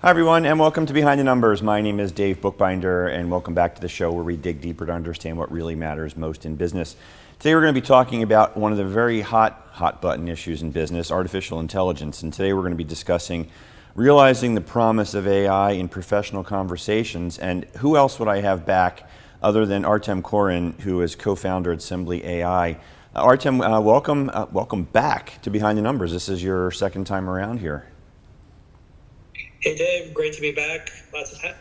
Hi, everyone, and welcome to Behind the Numbers. My name is Dave Bookbinder, and welcome back to the show where we dig deeper to understand what really matters most in business. Today, we're going to be talking about one of the very hot button issues in business, artificial intelligence. And today, we're going to be discussing realizing the promise of AI in professional conversations. And who else would I have back other than Artem Koren, who is co-founder at Sembly AI? Artem, welcome back to Behind the Numbers. This is your second time around here. Hey Dave, great to be back.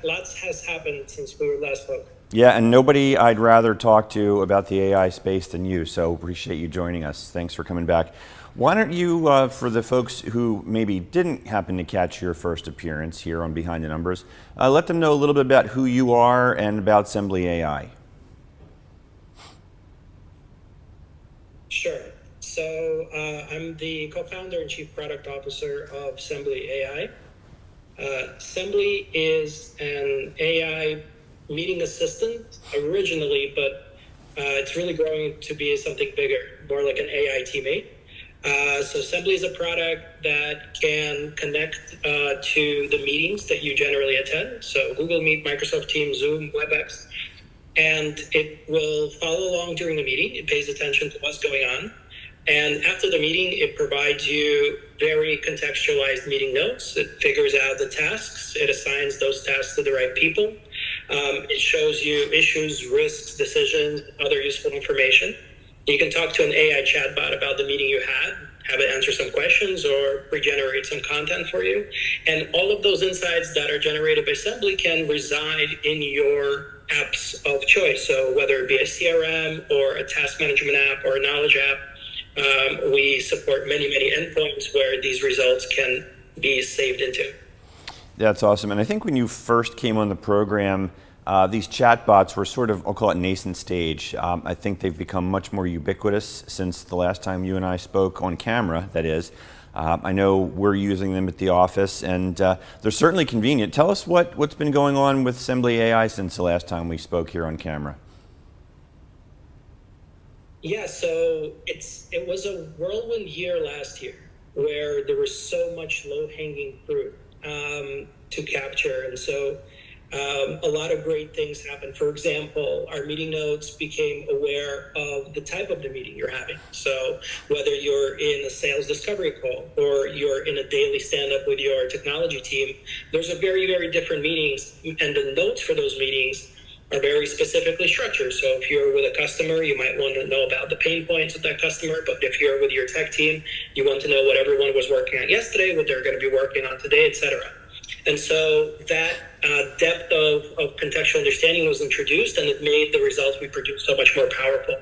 Lots has happened since we were last spoke. Yeah, and nobody I'd rather talk to about the AI space than you, so appreciate you joining us. Thanks for coming back. Why don't you, for the folks who maybe didn't happen to catch your first appearance here on Behind the Numbers, let them know a little bit about who you are and about Sembly AI. Sure. So I'm the co-founder and chief product officer of Sembly AI. Sembly is an AI meeting assistant originally, but it's really growing to be something bigger, more like an AI teammate. So Sembly is a product that can connect to the meetings that you generally attend. So Google Meet, Microsoft Teams, Zoom, WebEx, and it will follow along during the meeting. It pays attention to what's going on. And after the meeting, it provides you very contextualized meeting notes. It figures out the tasks. It assigns those tasks to the right people. It shows you issues, risks, decisions, other useful information. You can talk to an AI chatbot about the meeting you had, have it answer some questions or regenerate some content for you. And all of those insights that are generated by Sembly can reside in your apps of choice. So whether it be a CRM or a task management app or a knowledge app, we support many endpoints where these results can be saved into. That's awesome. And I think when you first came on the program, these chatbots were sort of, I'll call it nascent stage. I think they've become much more ubiquitous since the last time you and I spoke on camera, that is. I know we're using them at the office, and they're certainly convenient. Tell us what's been going on with Sembly AI since the last time we spoke here on camera. Yeah, so it was a whirlwind year last year where there was so much low-hanging fruit to capture. And so a lot of great things happened. For example, our meeting notes became aware of the type of the meeting you're having. So whether you're in a sales discovery call or you're in a daily stand-up with your technology team, those are very different meetings. And the notes for those meetings are very specifically structured. So if you're with a customer, you might want to know about the pain points of that customer. But if you're with your tech team, you want to know what everyone was working on yesterday, what they're going to be working on today, etc. And so that depth of contextual understanding was introduced, and it made the results we produced so much more powerful.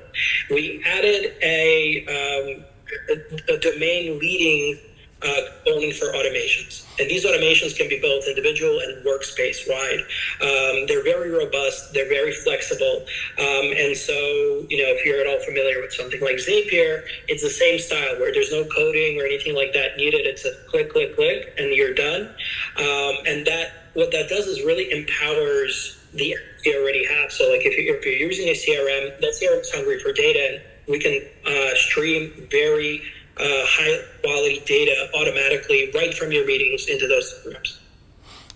We added a domain leading only for automations. And these automations can be both individual and workspace wide. They're very robust, they're very flexible. And so, if you're at all familiar with something like Zapier, it's the same style where there's no coding or anything like that needed. It's a click, and you're done. And what that does is really empowers the apps you already have. So like if you're using a CRM, that CRM is hungry for data, and we can stream very high quality data automatically right from your meetings into those programs.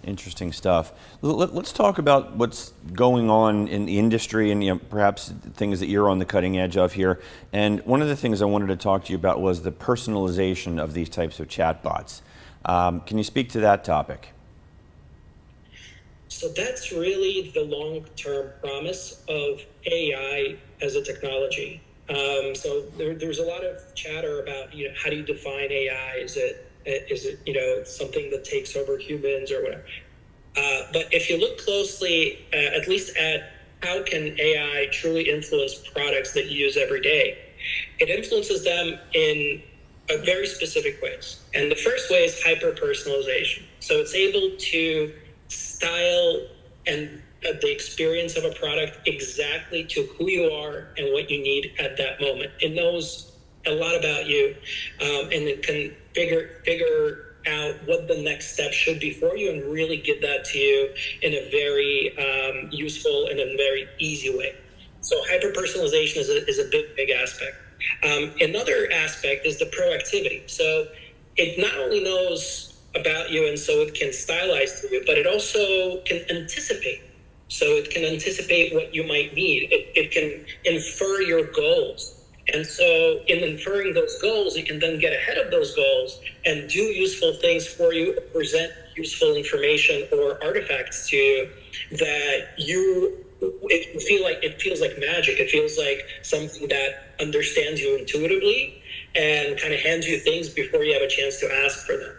Interesting stuff. Let's talk about what's going on in the industry and perhaps things that you're on the cutting edge of here. And one of the things I wanted to talk to you about was the personalization of these types of chatbots. Can you speak to that topic? So that's really the long-term promise of AI as a technology. So there's a lot of chatter about, how do you define AI? Is it something that takes over humans or whatever? But if you look closely, at least at how can AI truly influence products that you use every day, it influences them in very specific ways. And the first way is hyper-personalization. So it's able to style and the experience of a product exactly to who you are and what you need at that moment. It knows a lot about you, and it can figure out what the next step should be for you and really give that to you in a very useful and a very easy way. So hyper-personalization is a big aspect. Another aspect is the proactivity. So it not only knows about you, and so it can stylize to you, but it also can anticipate. So it can anticipate what you might need. It can infer your goals. And so in inferring those goals, it can then get ahead of those goals and do useful things for you, present useful information or artifacts to you that it feels like magic. It feels like something that understands you intuitively and kind of hands you things before you have a chance to ask for them.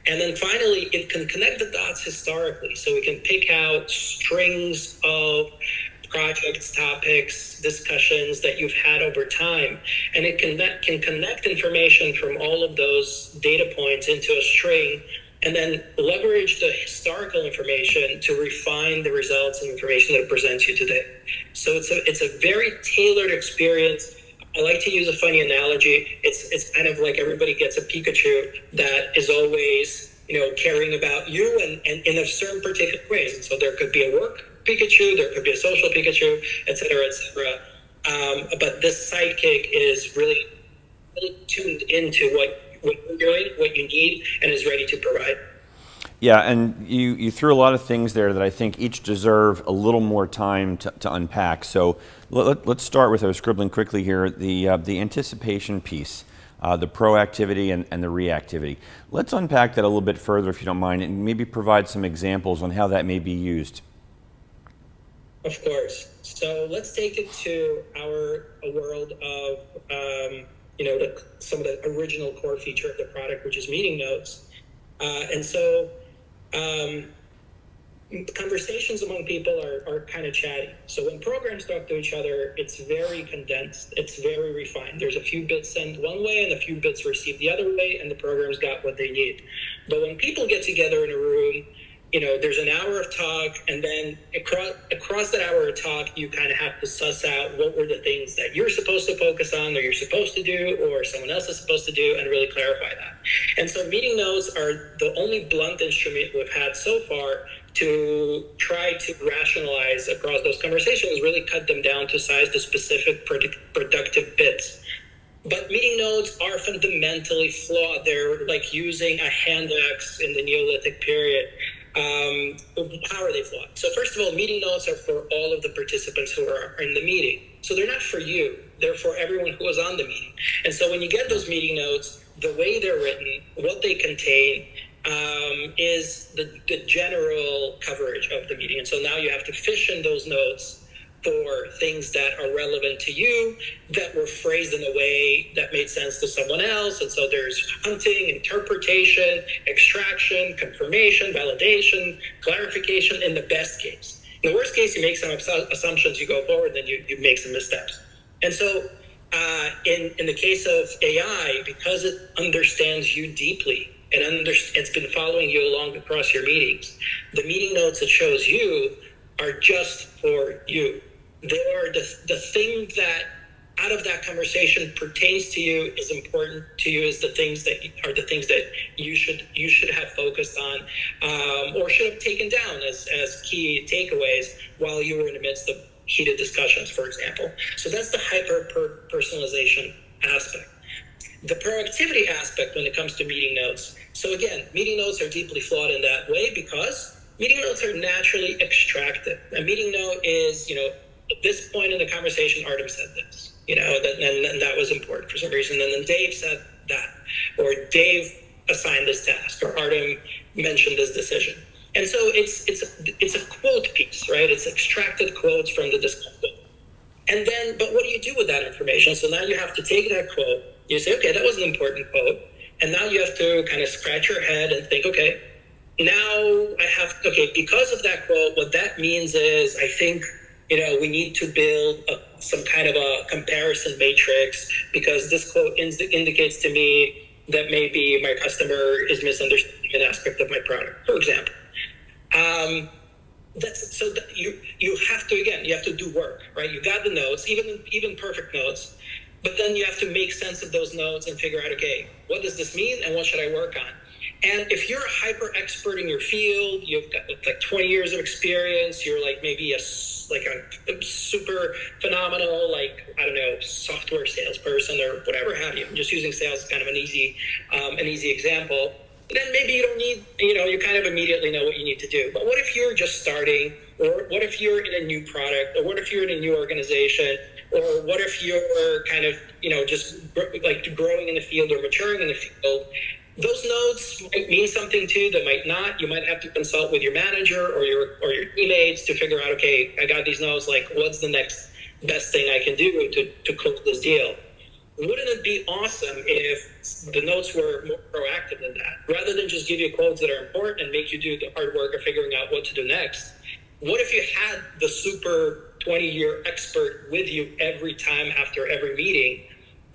And then finally, it can connect the dots historically. So we can pick out strings of projects, topics, discussions that you've had over time. And it can connect information from all of those data points into a string and then leverage the historical information to refine the results and information that it presents you today. So it's a very tailored experience. I like to use a funny analogy. It's kind of like everybody gets a Pikachu that is always, caring about you and in a certain particular ways. And so there could be a work Pikachu, there could be a social Pikachu, et cetera, et cetera. But this sidekick is really tuned into what you're doing, what you need, and is ready to provide. Yeah, and you threw a lot of things there that I think each deserve a little more time to unpack. So let's start with, I was scribbling quickly here, the anticipation piece, the proactivity and the reactivity. Let's unpack that a little bit further, if you don't mind, and maybe provide some examples on how that may be used. Of course. So let's take it to a world of, some of the original core feature of the product, which is meeting notes. And so conversations among people are kind of chatty. So when programs talk to each other, it's very condensed. It's very refined. There's a few bits sent one way and a few bits received the other way, and the program's got what they need. But when people get together in a room, there's an hour of talk, and then across that hour of talk, you kind of have to suss out what were the things that you're supposed to focus on, or you're supposed to do, or someone else is supposed to do, and really clarify that. And so meeting notes are the only blunt instrument we've had so far to try to rationalize across those conversations, really cut them down to size the specific productive bits. But meeting notes are fundamentally flawed. They're like using a hand axe in the Neolithic period. How are they flawed? So first of all, meeting notes are for all of the participants who are in the meeting. So they're not for you. They're for everyone who was on the meeting. And so when you get those meeting notes, the way they're written, what they contain, is the general coverage of the meeting. And so now you have to fish in those notes for things that are relevant to you, that were phrased in a way that made sense to someone else. And so there's hunting, interpretation, extraction, confirmation, validation, clarification in the best case. In the worst case, you make some assumptions, you go forward, then you make some missteps. And so in the case of AI, because it understands you deeply, and it's been following you along across your meetings, the meeting notes it shows you are just for you. They are the thing that out of that conversation pertains to you, is important to you, is the things that you should have focused on, or should have taken down as key takeaways while you were in the midst of heated discussions, for example. So that's the hyper personalization aspect. The proactivity aspect when it comes to meeting notes. So again, meeting notes are deeply flawed in that way because meeting notes are naturally extracted. A meeting note is, at this point in the conversation, Artem said this, and that was important for some reason. And then Dave said that, or Dave assigned this task, or Artem mentioned this decision. And so it's a quote piece, right? It's extracted quotes from the discussion. And then, but what do you do with that information? So now you have to take that quote, you say, okay, that was an important quote. And now you have to kind of scratch your head and think, okay, now because of that quote, what that means is I think, we need to build some kind of a comparison matrix, because this quote indicates to me that maybe my customer is misunderstanding an aspect of my product, for example. You have to do work, right? You got the notes, even perfect notes, but then you have to make sense of those notes and figure out, okay, what does this mean and what should I work on? And if you're a hyper expert in your field, you've got like 20 years of experience, you're like maybe a super phenomenal, software salesperson or whatever have you. I'm just using sales as kind of an easy example. then maybe you don't need, you kind of immediately know what you need to do. But what if you're just starting, or what if you're in a new product, or what if you're in a new organization, or what if you're kind of, just like growing in the field or maturing in the field? Those notes might mean something too, that might not. You might have to consult with your manager or your teammates to figure out, okay, I got these notes, like what's the next best thing I can do to close this deal? Wouldn't it be awesome if the notes were more proactive than that? Rather than just give you quotes that are important and make you do the hard work of figuring out what to do next, what if you had the super 20-year expert with you every time after every meeting,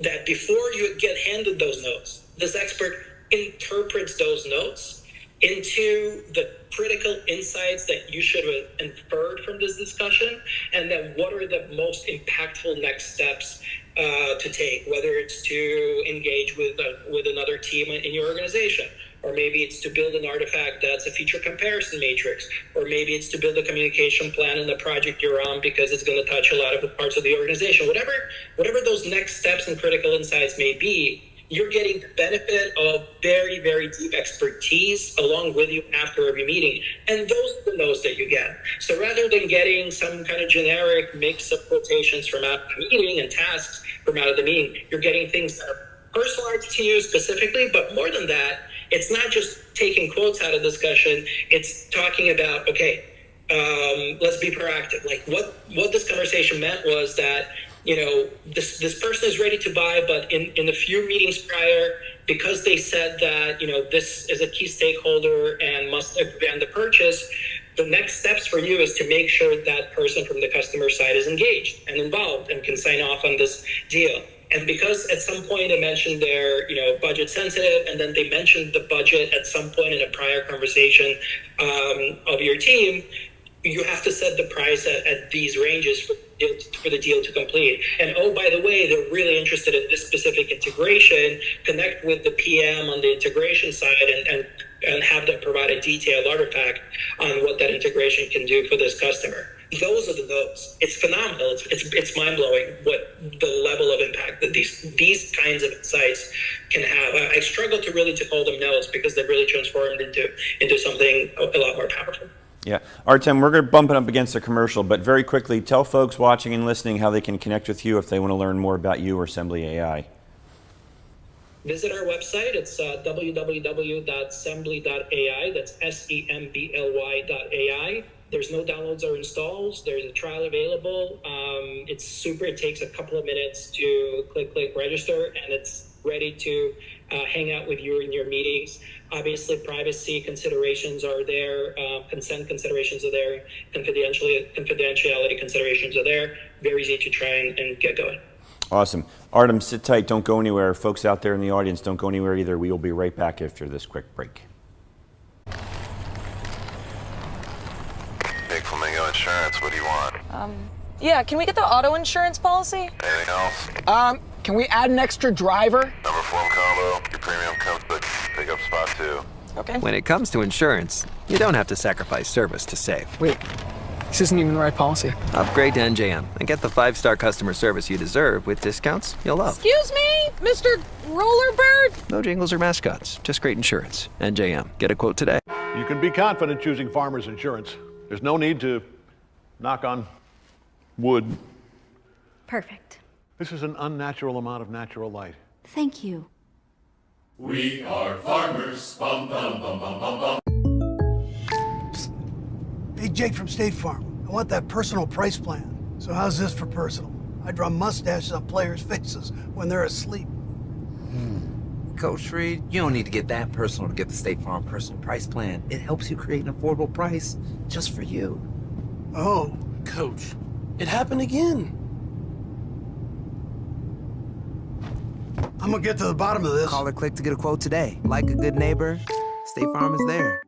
that before you get handed those notes, this expert interprets those notes into the critical insights that you should have inferred from this discussion, and then what are the most impactful next steps to take, whether it's to engage with another team in your organization, or maybe it's to build an artifact that's a feature comparison matrix, or maybe it's to build a communication plan in the project you're on because it's going to touch a lot of the parts of the organization. Whatever those next steps and critical insights may be, you're getting the benefit of very, very deep expertise along with you after every meeting. And those are the notes that you get. So rather than getting some kind of generic mix of quotations from out of the meeting and tasks from out of the meeting, you're getting things that are personalized to you specifically. But more than that, it's not just taking quotes out of discussion. It's talking about, okay, let's be proactive. Like what this conversation meant was that, this person is ready to buy, but in a few meetings prior, because they said that, this is a key stakeholder and must expand the purchase, the next steps for you is to make sure that person from the customer side is engaged and involved and can sign off on this deal. And because at some point they mentioned they're, budget sensitive, and then they mentioned the budget at some point in a prior conversation of your team, you have to set the price at these ranges for the deal to complete. And oh, by the way, they're really interested in this specific integration. Connect with the PM on the integration side and have them provide a detailed artifact on what that integration can do for this customer. Those are the notes. It's phenomenal. It's mind-blowing what the level of impact that these kinds of insights can have. I struggle to call them notes because they've really transformed into something a lot more powerful. Yeah. Artem, we're going to bump it up against a commercial, but very quickly, tell folks watching and listening how they can connect with you if they want to learn more about you or Sembly AI. Visit our website. It's www.sembly.ai. That's SEMBLY.ai. There's no downloads or installs. There's a trial available. It's super. It takes a couple of minutes to click register, and it's ready to hang out with you in your meetings. Obviously, privacy considerations are there, consent considerations are there, confidentiality considerations are there. Very easy to try and get going. Awesome. Artem, sit tight. Don't go anywhere. Folks out there in the audience, don't go anywhere either. We will be right back after this quick break. Big Flamingo Insurance, what do you want? Yeah, can we get the auto insurance policy? Anything else? Can we add an extra driver? Number form combo, your premium comes with pickup spot too. Okay. When it comes to insurance, you don't have to sacrifice service to save. Wait, this isn't even the right policy. Upgrade to NJM and get the 5-star customer service you deserve with discounts you'll love. Excuse me, Mr. Rollerbird? No jingles or mascots, just great insurance. NJM. Get a quote today. You can be confident choosing Farmers Insurance. There's no need to knock on wood. Perfect. This is an unnatural amount of natural light. Thank you. We are farmers. Bum, bum, bum, bum, bum, bum. Hey, Jake from State Farm. I want that personal price plan. So how's this for personal? I draw mustaches on players' faces when they're asleep. Coach Reed, you don't need to get that personal to get the State Farm personal price plan. It helps you create an affordable price just for you. Oh. Coach, it happened again. I'm gonna get to the bottom of this. Call or click to get a quote today. Like a good neighbor, State Farm is there.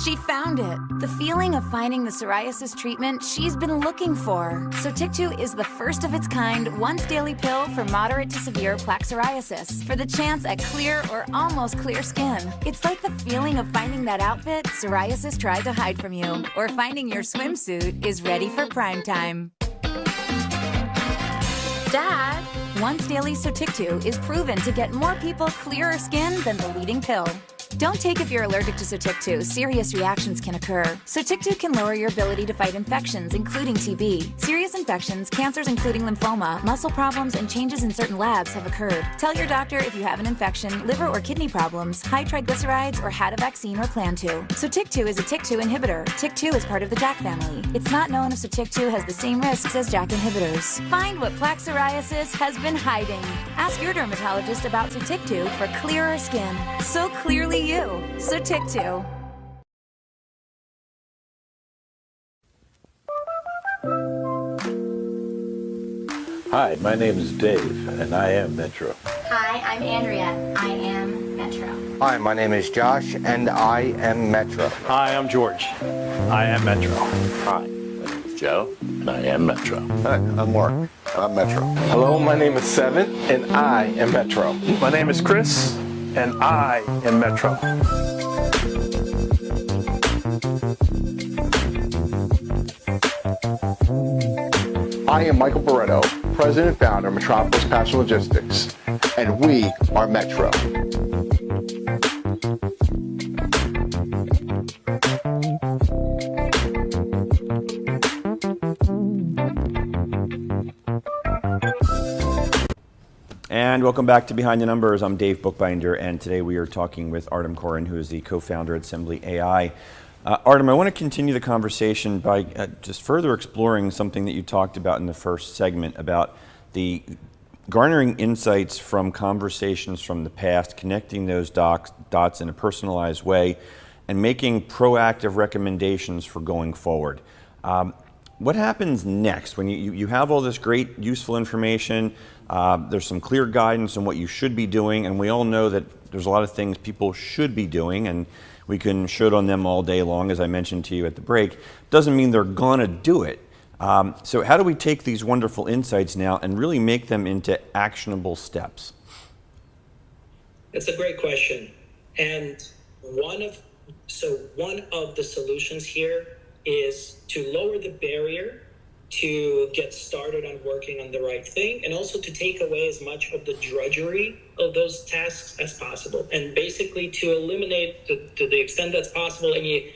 She found it. The feeling of finding the psoriasis treatment she's been looking for. Sotyktu is the first of its kind once-daily pill for moderate to severe plaque psoriasis for the chance at clear or almost clear skin. It's like the feeling of finding that outfit psoriasis tried to hide from you, or finding your swimsuit is ready for prime time. Dad, once daily Sotyktu is proven to get more people clearer skin than the leading pill. Don't take if you're allergic to Sotyktu. Serious reactions can occur. Sotyktu can lower your ability to fight infections, including TB. Serious infections, cancers including lymphoma, muscle problems, and changes in certain labs have occurred. Tell your doctor if you have an infection, liver or kidney problems, high triglycerides, or had a vaccine or plan to. Sotyktu is a TYK2 inhibitor. TYK2 is part of the JAK family. It's not known if Sotyktu has the same risks as JAK inhibitors. Find what plaque psoriasis has been hiding. Ask your dermatologist about Sotyktu for clearer skin. So clearly you. Sotyktu. Hi, my name is Dave, and I am Metro. Hi, I'm Andrea. I am Metro. Hi, my name is Josh, and I am Metro. Hi, I'm George. I am Metro. Hi, my name is Joe, and I am Metro. Hi, I'm Mark. I'm Metro. Hello, my name is Seven, and I am Metro. My name is Chris, and I am Metro. I am Michael Barretto, President and Founder of Metropolis Passenger Logistics, and we are Metro. And welcome back to Behind the Numbers. I'm Dave Bookbinder, and today we are talking with Artem Koren, who is the co-founder at Sembly AI. Artem, I want to continue the conversation by just further exploring something that you talked about in the first segment about the garnering insights from conversations from the past, connecting those dots in a personalized way, and making proactive recommendations for going forward. What happens next when you have all this great, useful information? There's some clear guidance on what you should be doing, and we all know that there's a lot of things people should be doing, and we can should on them all day long, as I mentioned to you at the break. Doesn't mean they're gonna do it. So how do we take these wonderful insights now and really make them into actionable steps? That's a great question. And one of the solutions here is to lower the barrier to get started on working on the right thing, and also to take away as much of the drudgery of those tasks as possible, and basically to eliminate to the extent that's possible any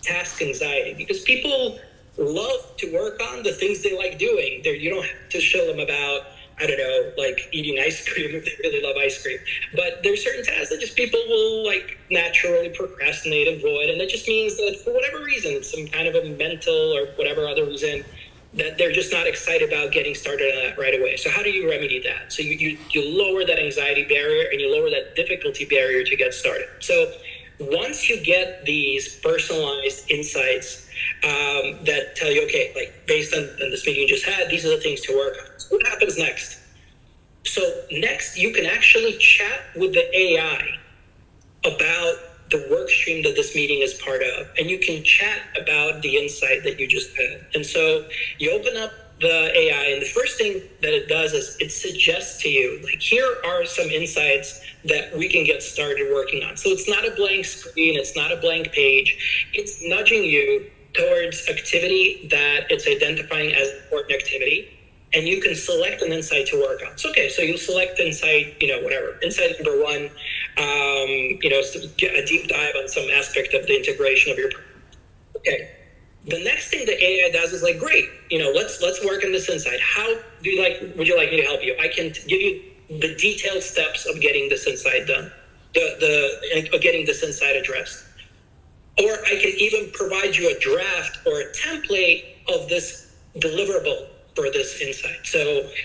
task anxiety, because people love to work on the things they like doing. You don't have to show them about, I don't know, like eating ice cream if they really love ice cream. But there's certain tasks that just people will like naturally procrastinate, avoid, and that just means that for whatever reason, it's some kind of a mental or whatever other reason, that they're just not excited about getting started on that right away. So how do you remedy that? So you lower that anxiety barrier and you lower that difficulty barrier to get started. So once you get these personalized insights that tell you, okay, like based on this meeting you just had, these are the things to work on. So what happens next? So next, you can actually chat with the AI about the work stream that this meeting is part of, and you can chat about the insight that you just had. And so you open up the AI, and the first thing that it does is it suggests to you, like, here are some insights that we can get started working on. So it's not a blank screen, it's not a blank page, it's nudging you towards activity that it's identifying as important activity, and you can select an insight to work on. So, okay, so you select insight, whatever. Insight number one, get a deep dive on some aspect of the integration of your. Okay, the next thing the AI does is like, great, let's work on this insight. How would you like me to help you? I can give you the detailed steps of getting this insight done, getting this insight addressed. Or I can even provide you a draft or a template of this deliverable for this insight. So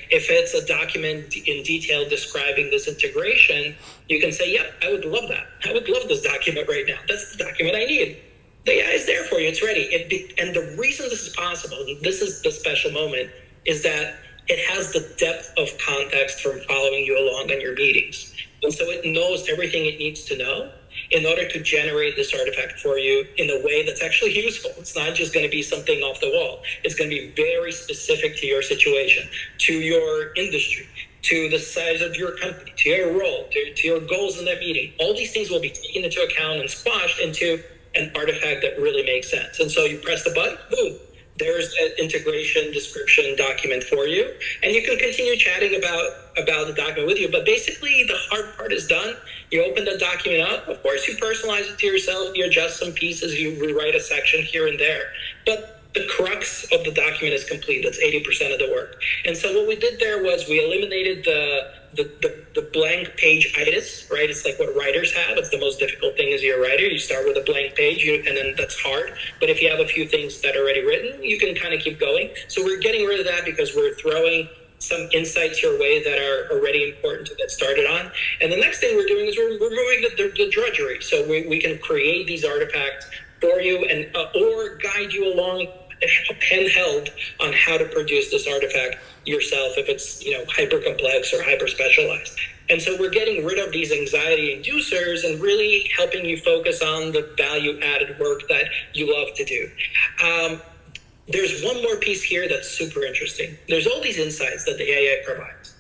if it's a document in detail describing this integration, you can say, yep, I would love that. I would love this document right now. That's the document I need. The AI is there for you. It's ready. And the reason this is possible, and this is the special moment, is that it has the depth of context from following you along on your meetings. And so it knows everything it needs to know in order to generate this artifact for you in a way that's actually useful. It's not just going to be something off the wall. It's going to be very specific to your situation, to your industry, to the size of your company, to your role, to your goals in that meeting. All these things will be taken into account and squashed into an artifact that really makes sense. And so you press the button, boom, there's an integration description document for you. And you can continue chatting about the document with you. But basically, the hard part is done. You open the document up. Of course, you personalize it to yourself. You adjust some pieces. You rewrite a section here and there. But the crux of the document is complete. That's 80% of the work. And so what we did there was we eliminated the blank page-itis, right? It's like what writers have. It's the most difficult thing as you're a writer. You start with a blank page, and then that's hard. But if you have a few things that are already written, you can kind of keep going. So we're getting rid of that because we're throwing some insights your way that are already important to get started on. And the next thing we're doing is we're removing the drudgery. So we can create these artifacts for you and or guide you along handheld on how to produce this artifact yourself if it's hyper complex or hyper specialized. And so we're getting rid of these anxiety inducers and really helping you focus on the value added work that you love to do. There's one more piece here that's super interesting. There's all these insights that the AI provides,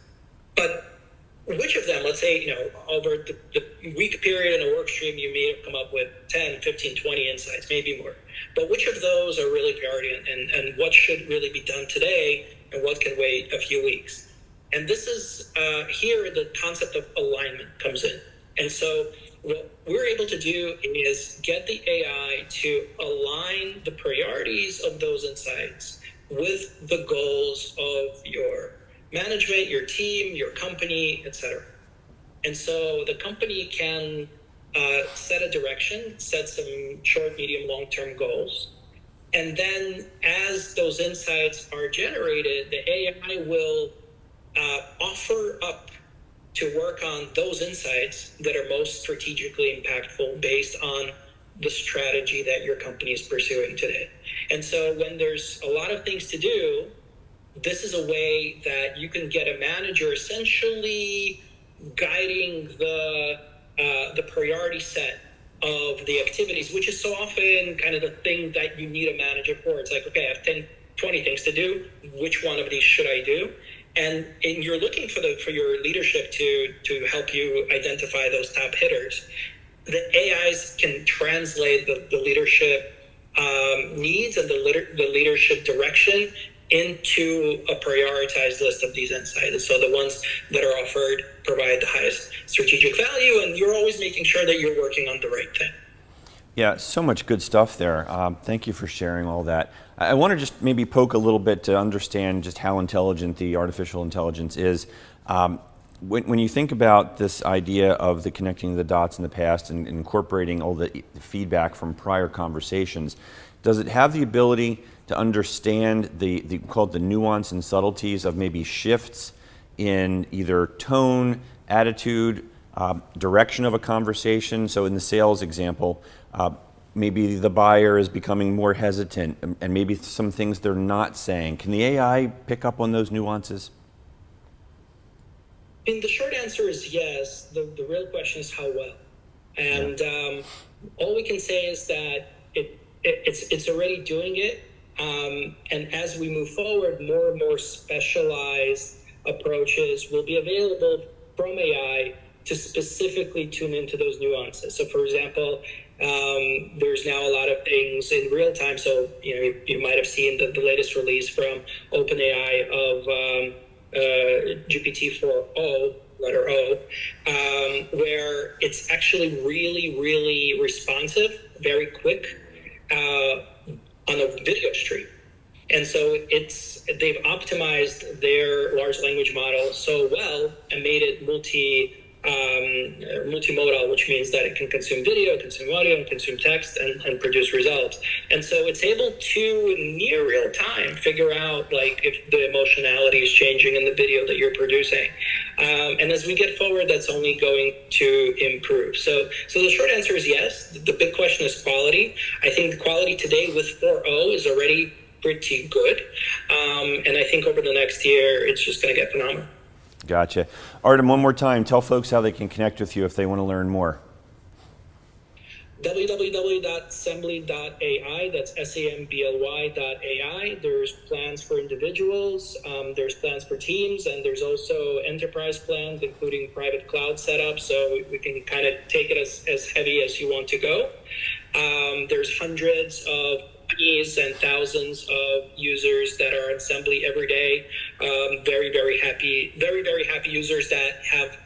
but which of them, let's say, over the week period in a work stream, you may have come up with 10, 15, 20 insights, maybe more. But which of those are really priority and what should really be done today and what can wait a few weeks? And this is here the concept of alignment comes in. And so what we're able to do is get the AI to align the priorities of those insights with the goals of your management, your team, your company, etc. And so the company can set a direction, set some short, medium, long-term goals. And then as those insights are generated, the AI will offer up to work on those insights that are most strategically impactful based on the strategy that your company is pursuing today. And so when there's a lot of things to do, this is a way that you can get a manager essentially guiding the priority set of the activities, which is so often kind of the thing that you need a manager for. It's like, okay, I have 10, 20 things to do. Which one of these should I do? And you're looking for your leadership to help you identify those top hitters. The AIs can translate the leadership needs and the leadership direction into a prioritized list of these insights. And so the ones that are offered provide the highest strategic value, and you're always making sure that you're working on the right thing. Yeah, so much good stuff there. Thank you for sharing all that. I want to just maybe poke a little bit to understand just how intelligent the artificial intelligence is. When you think about this idea of the connecting the dots in the past and incorporating all the feedback from prior conversations, does it have the ability to understand the called the nuance and subtleties of maybe shifts in either tone, attitude, direction of a conversation? So in the sales example, maybe the buyer is becoming more hesitant and maybe some things they're not saying. Can the AI pick up on those nuances? And the short answer is yes. The real question is how well. And all we can say is that it's already doing it. And as we move forward, more and more specialized approaches will be available from AI to specifically tune into those nuances. So for example, there's now a lot of things in real time. So, you might have seen the latest release from OpenAI of GPT-4o, letter O, where it's actually really, really responsive, very quick on a video stream. And so they've optimized their large language model so well and made it multimodal, which means that it can consume video, consume audio, and consume text and produce results. And so it's able to, near real time, figure out like if the emotionality is changing in the video that you're producing. And as we get forward, that's only going to improve. So the short answer is yes. The big question is quality. I think the quality today with 4.0 is already pretty good. And I think over the next year, it's just going to get phenomenal. Gotcha. Artem, one more time, tell folks how they can connect with you if they want to learn more. www.sembly.ai, that's SAMBLY.ai. There's plans for individuals, there's plans for teams, and there's also enterprise plans, including private cloud setup, so we can kind of take it as heavy as you want to go. There's hundreds of companies and thousands of users that are on Sembly every day. Very, very happy users that have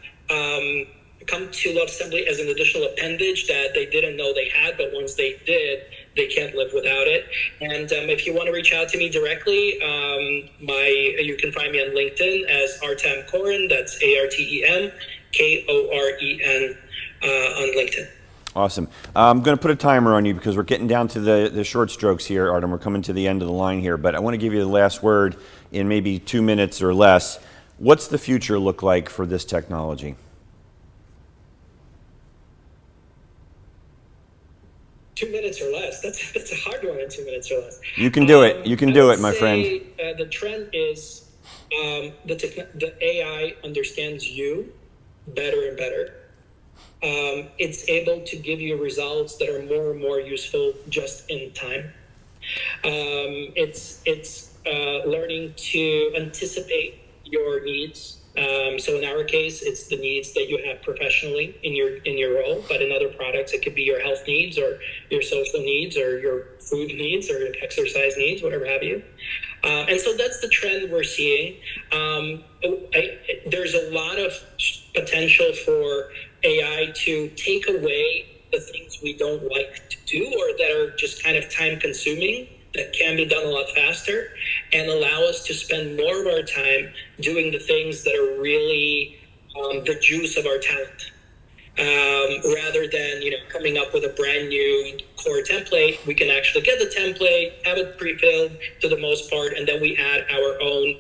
come to love Sembly as an additional appendage that they didn't know they had, but once they did, they can't live without it. And if you want to reach out to me directly, you can find me on LinkedIn as Artem Koren. That's ARTEM KOREN on LinkedIn. Awesome. I'm going to put a timer on you because we're getting down to the short strokes here, Artem. We're coming to the end of the line here, but I want to give you the last word in maybe 2 minutes or less. What's the future look like for this technology? 2 minutes or less. That's a hard one in 2 minutes or less. You can do it. You can do it, my friend. The trend is the AI understands you better and better. It's able to give you results that are more and more useful just in time. It's learning to anticipate your needs. So in our case, it's the needs that you have professionally in your role, but in other products, it could be your health needs or your social needs or your food needs or your exercise needs, whatever have you. And so that's the trend we're seeing. There's a lot of potential for AI to take away the things we don't like to do or that are just kind of time consuming, that can be done a lot faster, and allow us to spend more of our time doing the things that are really the juice of our talent. Rather than coming up with a brand new core template, we can actually get the template, have it pre-filled to the most part, and then we add our own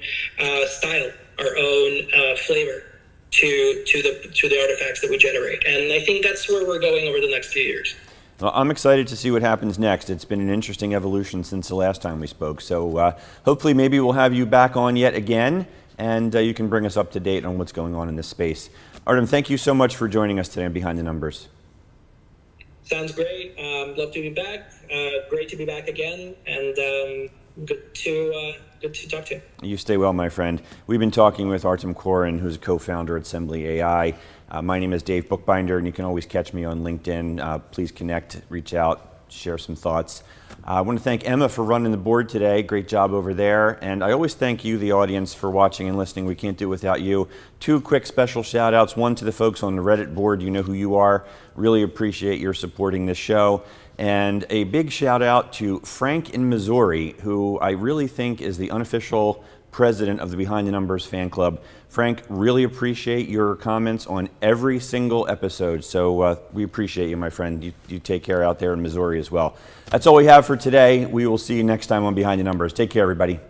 style, our own flavor to the artifacts that we generate. And I think that's where we're going over the next few years. Well, I'm excited to see what happens next. It's been an interesting evolution since the last time we spoke. So hopefully maybe we'll have you back on yet again, and you can bring us up to date on what's going on in this space. Artem, thank you so much for joining us today on Behind the Numbers. Sounds great. Love to be back. Great to be back again, and good to talk to you. You stay well, my friend. We've been talking with Artem Koren, who's a co-founder at Sembly AI. My name is Dave Bookbinder, and you can always catch me on LinkedIn. Please connect, reach out, share some thoughts. I want to thank Emma for running the board today. Great job over there. And I always thank you, the audience, for watching and listening. We can't do it without you. 2 quick special shout outs. One to the folks on the Reddit board. You know who you are. Really appreciate your supporting this show. And a big shout out to Frank in Missouri, who I really think is the unofficial president of the Behind the Numbers fan club. Frank, really appreciate your comments on every single episode. So we appreciate you, my friend. You take care out there in Missouri as well. That's all we have for today. We will see you next time on Behind the Numbers. Take care, everybody.